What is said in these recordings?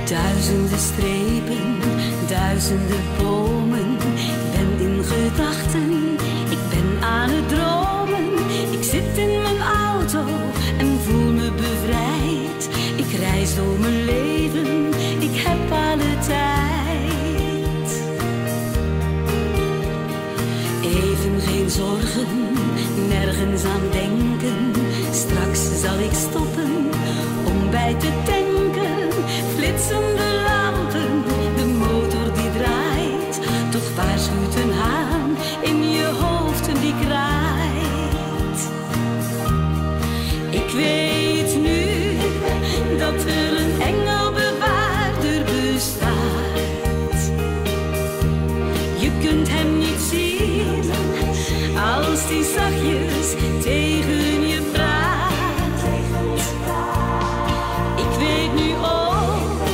Duizenden strepen, duizenden bomen. Ik ben in gedachten, ik ben aan het dromen. Ik zit in mijn auto en voel me bevrijd. Ik reis door mijn leven, ik heb alle tijd. Even geen zorgen, nergens aan denken. Straks zal ik stoppen om bij te tanken. Flitsende lampen, de motor die draait. Toch waarschuwt een haan in je hoofd die kraait. Ik weet nu dat er een engelbewaarder bestaat. Je kunt hem niet zien als die zachtjes tegen je praat. Ik weet nu ook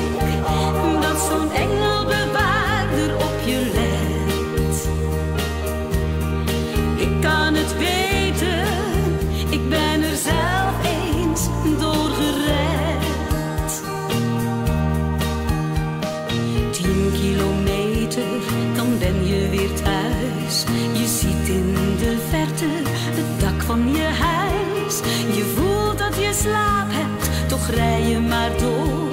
dat zo'n engelbewaarder op je let. Ik kan het weten, ik ben er zelf eens door gered. 10 kilometer, dan ben je weer thuis. Je ziet in de verte het dak van je huis. Je voelt dat je slaap hebt, toch rij je maar door.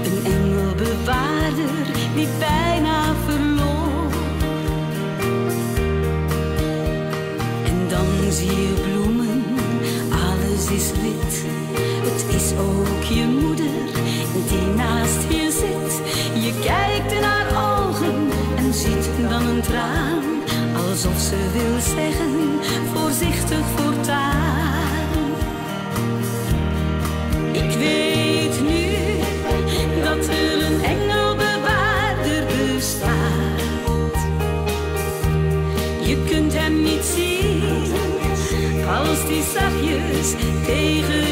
Een engelbewaarder die bijna verloor. En dan zie je bloemen, alles is wit. Het is ook je moeder die naast je zit. Je kijkt in haar ogen en ziet dan een traan. Alsof ze wil zeggen, voorzichtig voortaan. Ik weet nu dat er een engelbewaarder bestaat. Je kunt hem niet zien als die zachtjes tegen